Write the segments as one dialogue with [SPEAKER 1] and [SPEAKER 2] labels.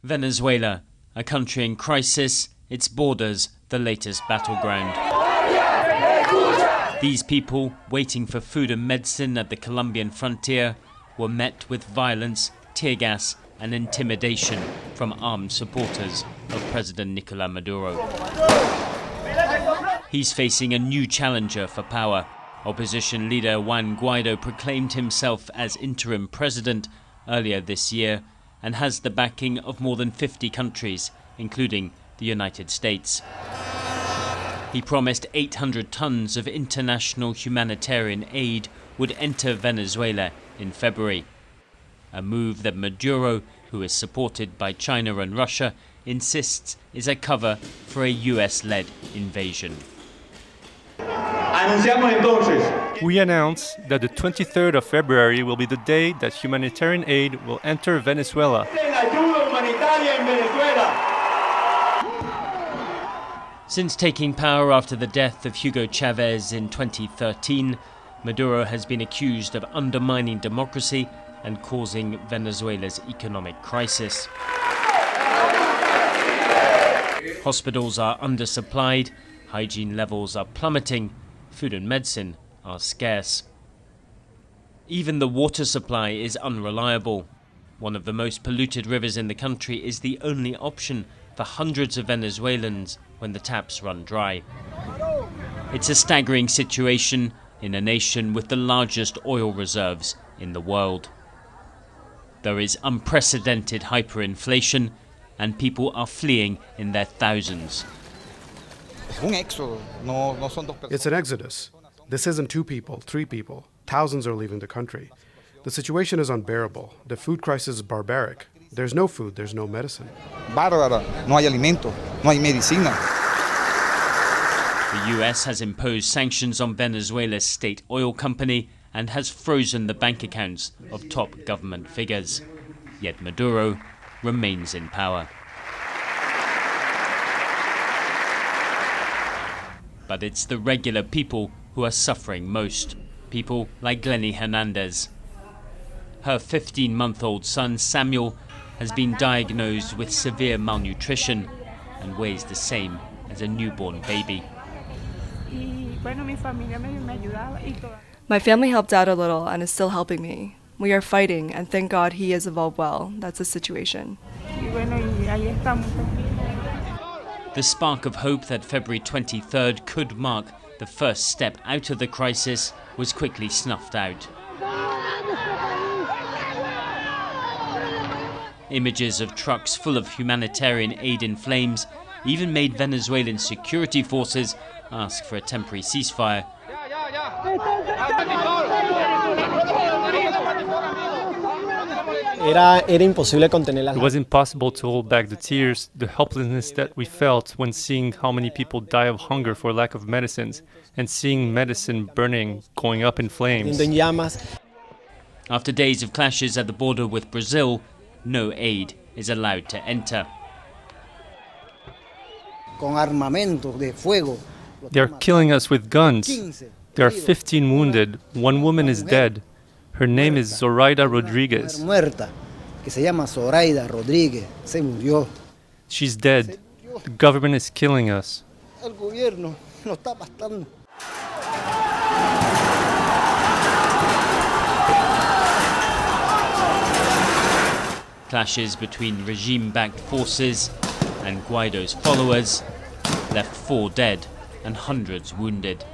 [SPEAKER 1] Venezuela, a country in crisis, its borders the latest battleground. These people, waiting for food and medicine at the Colombian frontier, were met with violence, tear gas and intimidation from armed supporters of President Nicolás Maduro. He's facing a new challenger for power. Opposition leader Juan Guaido proclaimed himself as interim president earlier this year and has the backing of more than 50 countries, including the United States. He promised 800 tons of international humanitarian aid would enter Venezuela in February, a move that Maduro, who is supported by China and Russia, insists is a cover for a US-led invasion.
[SPEAKER 2] We announce that the 23rd of February will be the day that humanitarian aid will enter Venezuela.
[SPEAKER 1] Since taking power after the death of Hugo Chavez in 2013, Maduro has been accused of undermining democracy and causing Venezuela's economic crisis. Hospitals are undersupplied, hygiene levels are plummeting, food and medicine are scarce. Even the water supply is unreliable. One of the most polluted rivers in the country is the only option for hundreds of Venezuelans when the taps run dry. It's a staggering situation in a nation with the largest oil reserves in the world. There is unprecedented hyperinflation and people are fleeing in their thousands.
[SPEAKER 3] It's an exodus. This isn't 2 people, 3 people. Thousands are leaving the country. The situation is unbearable. The food crisis is barbaric. There's no food, there's no medicine.
[SPEAKER 4] Bárbara, no hay alimento, no hay medicina.
[SPEAKER 1] The US has imposed sanctions on Venezuela's state oil company and has frozen the bank accounts of top government figures. Yet Maduro remains in power. But it's the regular people who are suffering most. People like Glenny Hernandez. Her 15-month-old son Samuel has been diagnosed with severe malnutrition and weighs the same as a newborn baby.
[SPEAKER 5] My family helped out a little and is still helping me. We are fighting, and thank God he has evolved well. That's the situation.
[SPEAKER 1] The spark of hope that February 23rd could mark the first step out of the crisis was quickly snuffed out. Images of trucks full of humanitarian aid in flames even made Venezuelan security forces ask for a temporary ceasefire.
[SPEAKER 2] It was impossible to hold back the tears, the helplessness that we felt when seeing how many people die of hunger for lack of medicines, and seeing medicine burning, going up in flames.
[SPEAKER 1] After days of clashes at the border with Brazil, no aid is allowed to enter.
[SPEAKER 2] They are killing us with guns. There are 15 wounded. 1 woman is dead. Her name is Zoraida Rodriguez. She's dead. The government is killing us.
[SPEAKER 1] Clashes between regime-backed forces and Guaido's followers left 4 dead and hundreds wounded.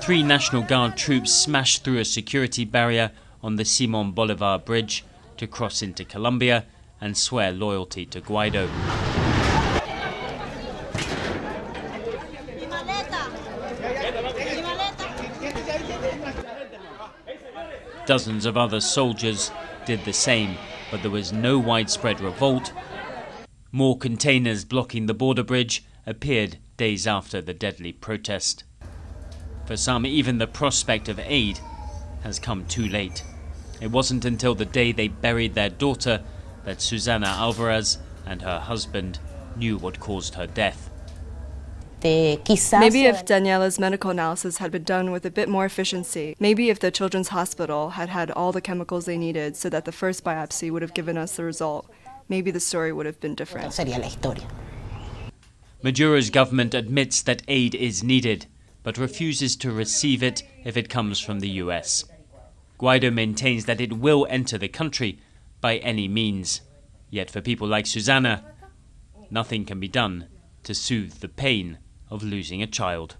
[SPEAKER 1] Three National Guard troops smashed through a security barrier on the Simón Bolivar Bridge to cross into Colombia and swear loyalty to Guaido. Dozens of other soldiers did the same, but there was no widespread revolt. More containers blocking the border bridge appeared days after the deadly protest. For some, even the prospect of aid has come too late. It wasn't until the day they buried their daughter that Susana Alvarez and her husband knew what caused her death.
[SPEAKER 5] Maybe if Daniela's medical analysis had been done with a bit more efficiency, maybe if the children's hospital had had all the chemicals they needed so that the first biopsy would have given us the result, maybe the story would have been different.
[SPEAKER 1] Maduro's government admits that aid is needed, but refuses to receive it if it comes from the US. Guaido maintains that it will enter the country by any means. Yet for people like Susanna, nothing can be done to soothe the pain of losing a child.